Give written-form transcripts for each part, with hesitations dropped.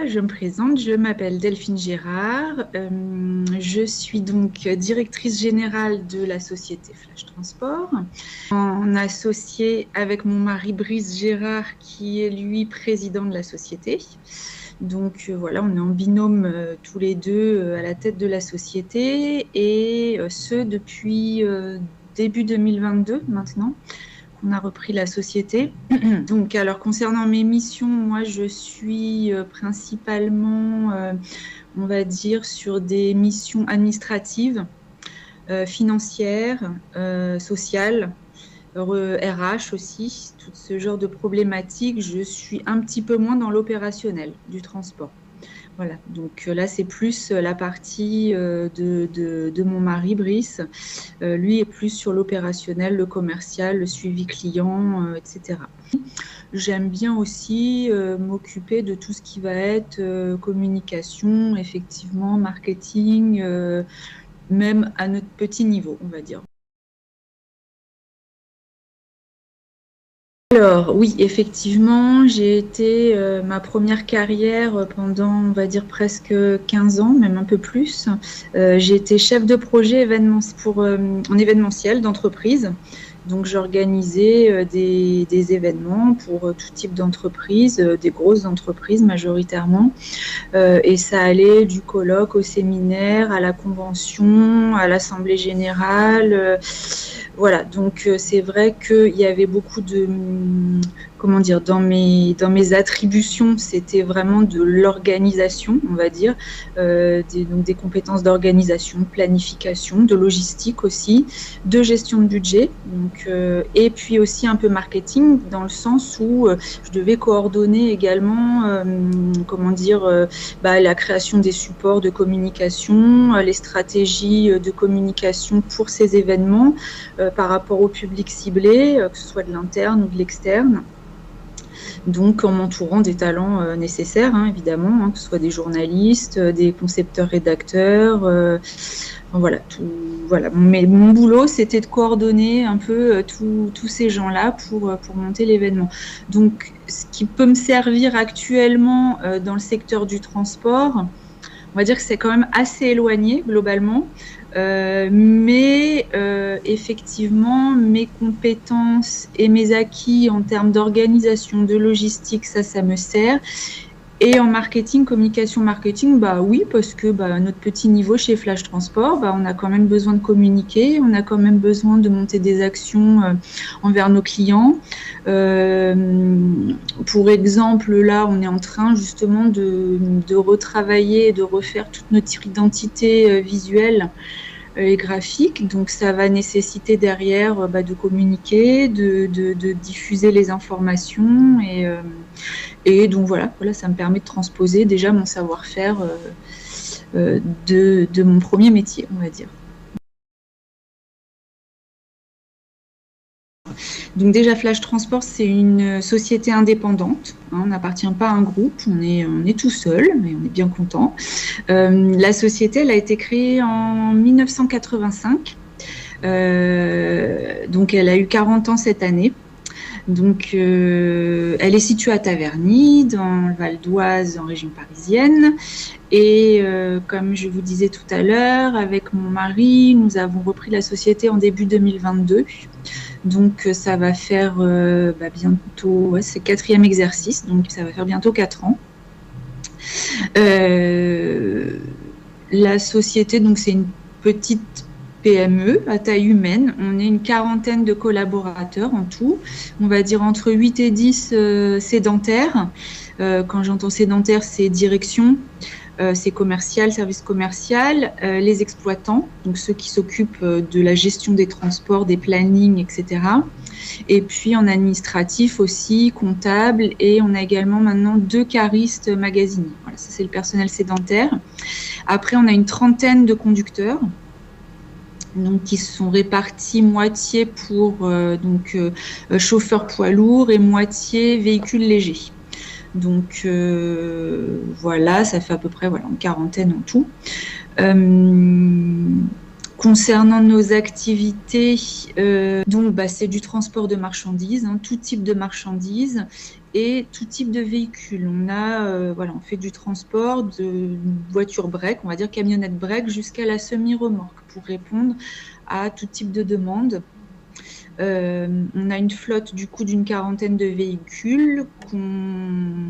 je me présente, je m'appelle Delphine Gérard, je suis donc directrice générale de la société Flash Transport, en associé avec mon mari Brice Gérard qui est lui président de la société. Donc voilà, on est en binôme tous les deux à la tête de la société et ce depuis début 2022 maintenant. On a repris la société. Donc, alors concernant mes missions, moi je suis principalement, on va dire, sur des missions administratives, financières, sociales, RH aussi, tout ce genre de problématiques. Je suis un petit peu moins dans l'opérationnel du transport. Voilà, donc là c'est plus la partie de mon mari Brice. Lui est plus sur l'opérationnel, le commercial, le suivi client, etc. J'aime bien aussi m'occuper de tout ce qui va être communication, effectivement, marketing, même à notre petit niveau, on va dire. Alors oui, effectivement, j'ai été ma première carrière pendant, on va dire, presque 15 ans, même un peu plus. J'ai été chef de projet en événementiel d'entreprise. Donc j'organisais des événements pour tout type d'entreprise, des grosses entreprises majoritairement. Et ça allait du colloque au séminaire, à la convention, à l'assemblée générale. Voilà, donc c'est vrai qu'il y avait beaucoup de, comment dire, dans mes attributions, c'était vraiment de l'organisation, on va dire, donc des compétences d'organisation, de planification, de logistique aussi, de gestion de budget, donc, et puis aussi un peu marketing, dans le sens où je devais coordonner également, comment dire, la création des supports de communication, les stratégies de communication pour ces événements, par rapport au public ciblé, que ce soit de l'interne ou de l'externe. Donc en m'entourant des talents nécessaires, hein, évidemment, hein, que ce soit des journalistes, des concepteurs-rédacteurs. Voilà, voilà. Mais mon boulot, c'était de coordonner un peu tous ces gens-là pour monter l'événement. Donc ce qui peut me servir actuellement dans le secteur du transport, on va dire que c'est quand même assez éloigné globalement. Mais effectivement, mes compétences et mes acquis en termes d'organisation, de logistique, ça me sert. Et en marketing, communication marketing, bah oui, parce que à notre petit niveau chez Flash Transport, on a quand même besoin de communiquer, on a quand même besoin de monter des actions envers nos clients. Pour exemple, là, on est en train justement de retravailler et de refaire toute notre identité visuelle et graphique, donc ça va nécessiter derrière de communiquer, de diffuser les informations et donc voilà, ça me permet de transposer déjà mon savoir-faire de mon premier métier, on va dire. Donc déjà, Flash Transport, c'est une société indépendante. Hein, on n'appartient pas à un groupe, on est tout seul, mais on est bien content. La société, elle a été créée en 1985. Donc elle a eu 40 ans cette année. Donc elle est située à Taverny, dans le Val d'Oise, en région parisienne. Et comme je vous disais tout à l'heure, avec mon mari, nous avons repris la société en début 2022. Donc ça va faire bientôt, c'est le 4e exercice, donc ça va faire bientôt 4 ans. La société, donc c'est une petite PME à taille humaine. On est une quarantaine de collaborateurs en tout. On va dire entre 8 et 10 sédentaires. Quand j'entends sédentaire, c'est direction, c'est commercial, service commercial, les exploitants, donc ceux qui s'occupent de la gestion des transports, des plannings, etc. Et puis en administratif aussi, comptable, et on a également maintenant 2 caristes magasiniers. Voilà, ça c'est le personnel sédentaire. Après, on a une trentaine de conducteurs, donc qui sont répartis moitié pour chauffeurs poids lourds et moitié véhicules légers. Donc voilà, ça fait à peu près une quarantaine en tout. Concernant nos activités, donc c'est du transport de marchandises, hein, tout type de marchandises et tout type de véhicules. On fait du transport de voitures break, on va dire camionnettes break, jusqu'à la semi-remorque pour répondre à tout type de demande. On a une flotte du coup d'une 40aine de véhicules qu'on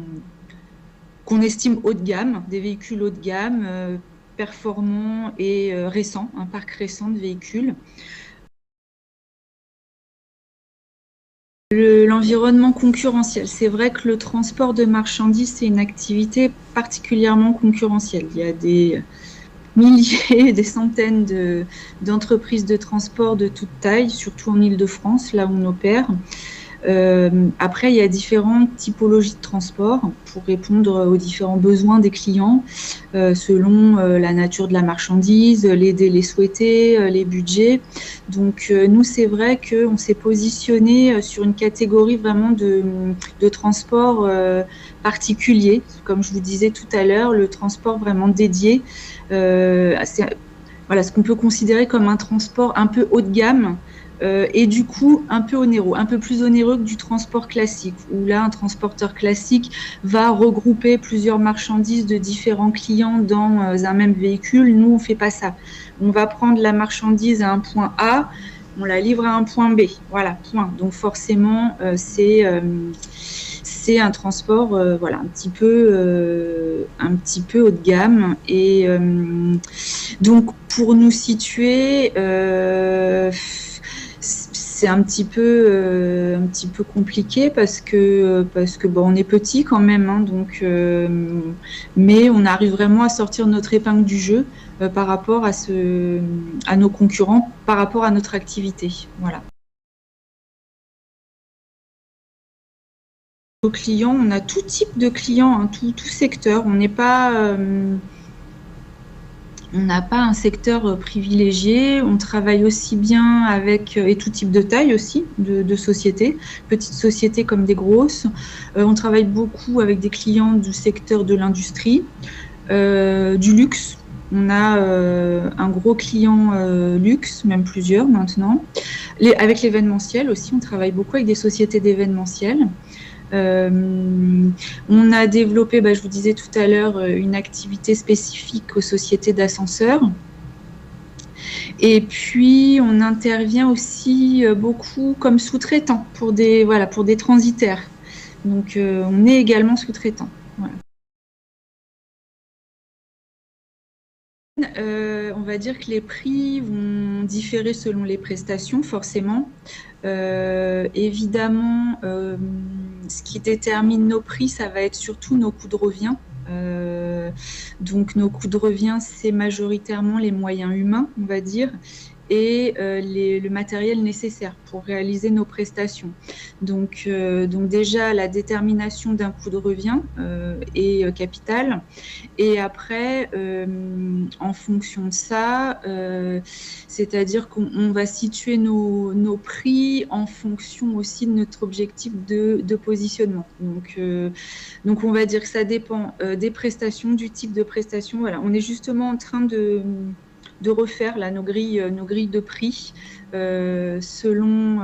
estime haut de gamme, des véhicules haut de gamme, performants et récents, un parc récent de véhicules. L'environnement concurrentiel, c'est vrai que le transport de marchandises, c'est une activité particulièrement concurrentielle. Il y a des milliers, des centaines d'entreprises de transport de toute taille, surtout en Île-de-France, là où on opère. Après, il y a différentes typologies de transport pour répondre aux différents besoins des clients selon la nature de la marchandise, les délais souhaités, les budgets. Donc, nous, c'est vrai qu'on s'est positionné sur une catégorie vraiment de transport particulier. Comme je vous disais tout à l'heure, le transport vraiment dédié, ce qu'on peut considérer comme un transport un peu haut de gamme, et du coup un peu onéreux, un peu plus onéreux que du transport classique, où là un transporteur classique va regrouper plusieurs marchandises de différents clients dans un même véhicule. Nous, on fait pas ça. On va prendre la marchandise à un point A, on la livre à un point B. Voilà, point. Donc forcément, c'est un transport un petit peu haut de gamme. Et donc pour nous situer, c'est un petit peu compliqué parce que on est petit quand même, hein, donc mais on arrive vraiment à sortir notre épingle du jeu par rapport à nos concurrents, par rapport à notre activité. Voilà. Nos clients, on a tout type de clients, hein, tout secteur. On n'a pas un secteur privilégié. On travaille aussi bien avec, et tout type de taille aussi, de sociétés, petites sociétés comme des grosses. On travaille beaucoup avec des clients du secteur de l'industrie, du luxe. On a un gros client luxe, même plusieurs maintenant. Avec l'événementiel aussi, on travaille beaucoup avec des sociétés d'événementiel. On a développé, je vous disais tout à l'heure, une activité spécifique aux sociétés d'ascenseurs. Et puis, on intervient aussi beaucoup comme sous-traitant pour des transitaires. Donc, on est également sous-traitant. Voilà. On va dire que les prix vont différer selon les prestations, forcément. Évidemment, ce qui détermine nos prix, ça va être surtout nos coûts de revient. Donc nos coûts de revient, c'est majoritairement les moyens humains, on va dire, et le matériel nécessaire pour réaliser nos prestations. Donc déjà, la détermination d'un coût de revient est capitale. Et après, en fonction de ça, c'est-à-dire qu'on va situer nos prix en fonction aussi de notre objectif de positionnement. Donc on va dire que ça dépend des prestations, du type de prestation. Voilà, on est justement en train de refaire là, nos grilles de prix selon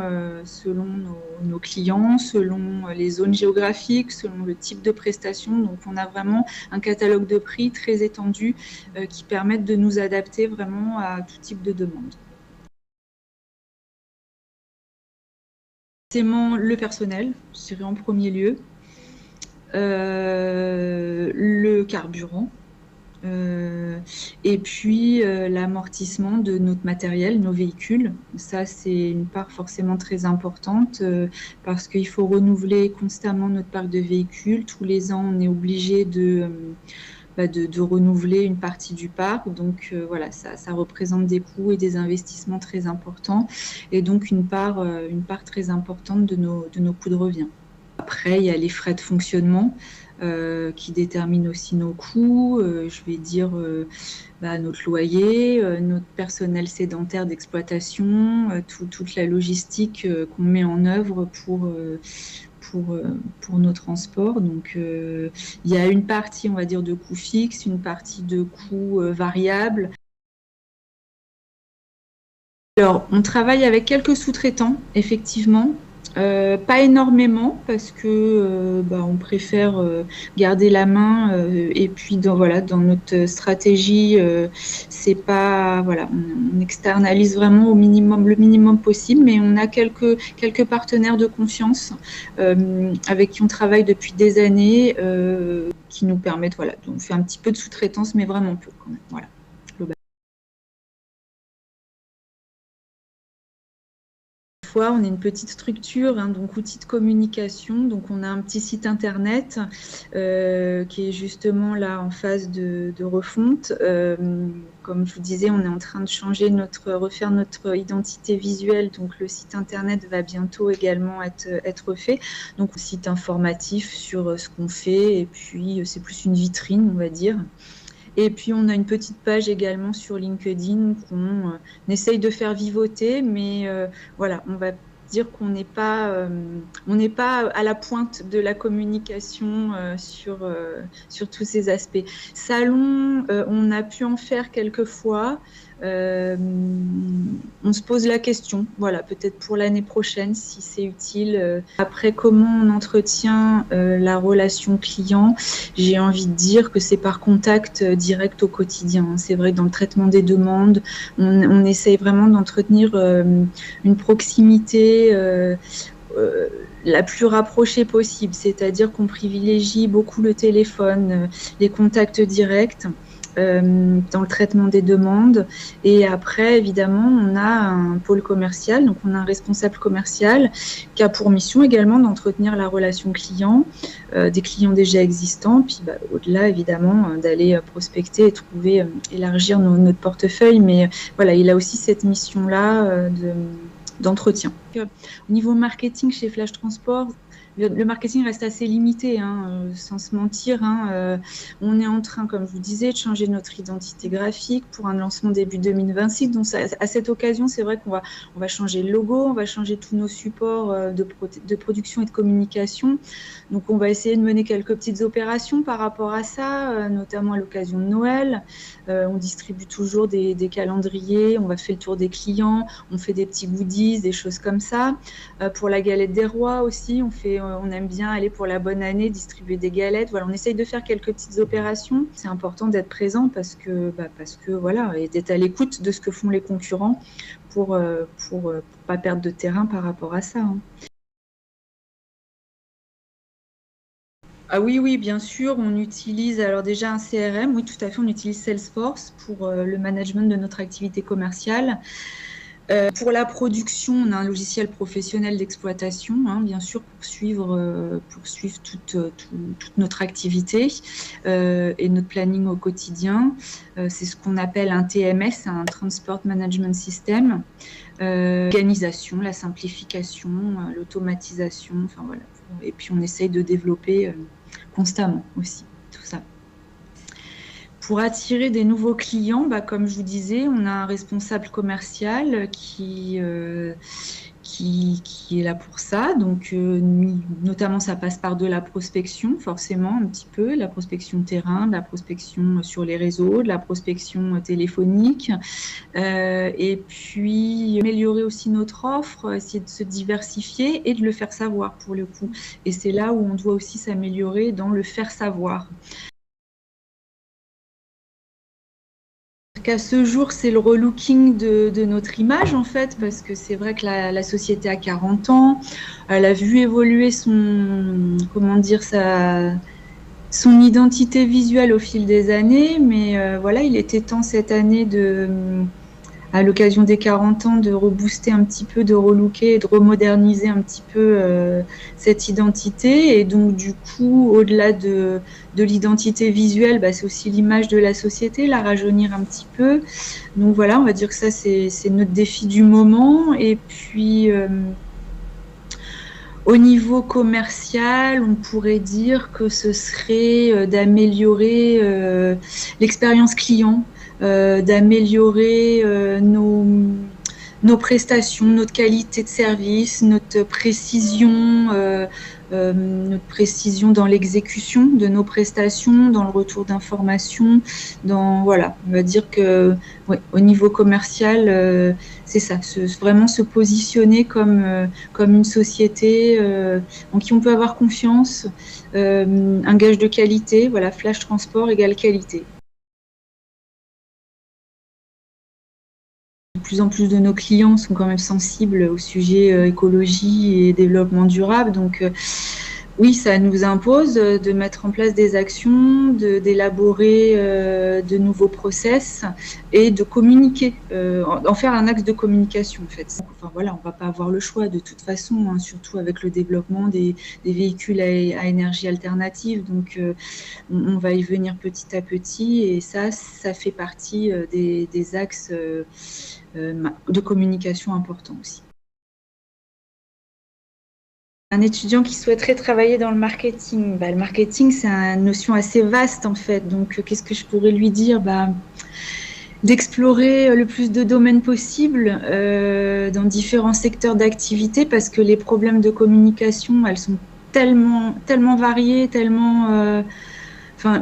nos clients, selon les zones géographiques, selon le type de prestation. Donc on a vraiment un catalogue de prix très étendu qui permettent de nous adapter vraiment à tout type de demande. Forcément le personnel, je dirais en premier lieu, le carburant, et puis l'amortissement de notre matériel, nos véhicules. Ça, c'est une part forcément très importante parce qu'il faut renouveler constamment notre parc de véhicules. Tous les ans, on est obligé de renouveler une partie du parc. Donc voilà, ça représente des coûts et des investissements très importants et donc une part très importante de nos coûts de revient. Après, il y a les frais de fonctionnement qui déterminent aussi nos coûts. Je vais dire notre loyer, notre personnel sédentaire d'exploitation, toute la logistique qu'on met en œuvre pour nos transports. Donc, il y a une partie, on va dire, de coûts fixes, une partie de coûts variables. Alors, on travaille avec quelques sous-traitants, effectivement. Pas énormément parce que on préfère garder la main et puis voilà, dans notre stratégie, c'est pas voilà, on externalise vraiment au minimum, le minimum possible, mais on a quelques partenaires de confiance avec qui on travaille depuis des années qui nous permettent voilà, donc on fait un petit peu de sous-traitance, mais vraiment peu quand même. Voilà. On est une petite structure, hein, donc outil de communication. Donc on a un petit site internet qui est justement là en phase de refonte. Comme je vous disais, on est en train de refaire notre identité visuelle. Donc le site internet va bientôt également être refait. Donc un site informatif sur ce qu'on fait et puis c'est plus une vitrine, on va dire. Et puis, on a une petite page également sur LinkedIn qu'on essaye de faire vivoter, mais voilà, on va dire qu'on n'est pas à la pointe de la communication sur tous ces aspects. Salon, on a pu en faire quelques fois. On se pose la question, voilà, peut-être pour l'année prochaine, si c'est utile. Après, comment on entretient la relation client, j'ai envie de dire que c'est par contact direct au quotidien. C'est vrai que dans le traitement des demandes, on essaye vraiment d'entretenir une proximité la plus rapprochée possible, c'est-à-dire qu'on privilégie beaucoup le téléphone, les contacts directs. Dans le traitement des demandes. Et après, évidemment, on a un pôle commercial, donc on a un responsable commercial qui a pour mission également d'entretenir la relation client, des clients déjà existants, puis au-delà, évidemment, d'aller prospecter et trouver, élargir notre portefeuille. Mais voilà, il a aussi cette mission-là d'entretien. Au niveau marketing chez Flash Transport, le marketing reste assez limité, hein, sans se mentir. Hein, on est en train, comme je vous disais, de changer notre identité graphique pour un lancement début 2026. Donc, à cette occasion, c'est vrai qu'on va changer le logo, on va changer tous nos supports de production et de communication. Donc, on va essayer de mener quelques petites opérations par rapport à ça, notamment à l'occasion de Noël. On distribue toujours des calendriers, on va faire le tour des clients, on fait des petits goodies, des choses comme ça. Pour la galette des rois aussi, on aime bien aller pour la bonne année, distribuer des galettes. Voilà, on essaye de faire quelques petites opérations. C'est important d'être présent parce que voilà, et d'être à l'écoute de ce que font les concurrents pour pas perdre de terrain par rapport à ça. Hein. Ah oui, bien sûr, on utilise alors déjà un CRM, oui, tout à fait, on utilise Salesforce pour le management de notre activité commerciale. Pour la production, on a un logiciel professionnel d'exploitation, hein, bien sûr, pour suivre toute notre activité et notre planning au quotidien. C'est ce qu'on appelle un TMS, un Transport Management System. L'organisation, la simplification, l'automatisation, enfin voilà. Et puis on essaye de développer constamment aussi tout ça. Pour attirer des nouveaux clients, comme je vous disais, on a un responsable commercial qui est là pour ça. Donc, notamment, ça passe par de la prospection, forcément, un petit peu, la prospection terrain, de la prospection sur les réseaux, de la prospection téléphonique. Et puis, améliorer aussi notre offre, essayer de se diversifier et de le faire savoir, pour le coup. Et c'est là où on doit aussi s'améliorer dans le faire savoir. Qu'à ce jour, c'est le relooking de notre image, en fait, parce que c'est vrai que la société a 40 ans, elle a vu évoluer son identité visuelle au fil des années, mais voilà, il était temps cette année à l'occasion des 40 ans, de rebooster un petit peu, de relooker et de remoderniser un petit peu cette identité. Et donc, du coup, au-delà de l'identité visuelle, c'est aussi l'image de la société, la rajeunir un petit peu. Donc voilà, on va dire que ça, c'est notre défi du moment. Et puis, au niveau commercial, on pourrait dire que ce serait d'améliorer l'expérience client, d'améliorer nos prestations, notre qualité de service, notre précision notre précision dans l'exécution de nos prestations, dans le retour d'informations, voilà, on va dire que ouais, au niveau commercial, c'est ça, vraiment se positionner comme une société en qui on peut avoir confiance, un gage de qualité, voilà, Flash Transport égale qualité. De plus en plus de nos clients sont quand même sensibles au sujet écologie et développement durable. Donc, oui, ça nous impose de mettre en place des actions, d'élaborer de nouveaux process et de communiquer, d'en faire un axe de communication en fait. Enfin voilà, on ne va pas avoir le choix de toute façon, hein, surtout avec le développement des véhicules à énergie alternative. Donc on va y venir petit à petit et ça fait partie des axes de communication importants aussi. Un étudiant qui souhaiterait travailler dans le marketing, le marketing, c'est une notion assez vaste en fait. Donc, qu'est-ce que je pourrais lui dire? D'explorer le plus de domaines possibles dans différents secteurs d'activité parce que les problèmes de communication, elles sont tellement variées, tellement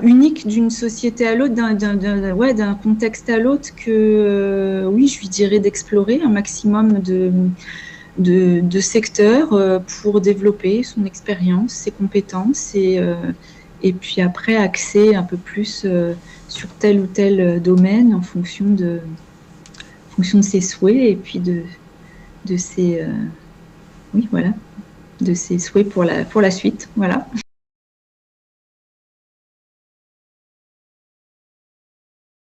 uniques d'une société à l'autre, d'un contexte à l'autre que oui, je lui dirais d'explorer un maximum de secteurs pour développer son expérience, ses compétences et puis après axer un peu plus sur tel ou tel domaine en fonction de ses souhaits et puis de ses oui voilà de ses souhaits pour la suite, voilà.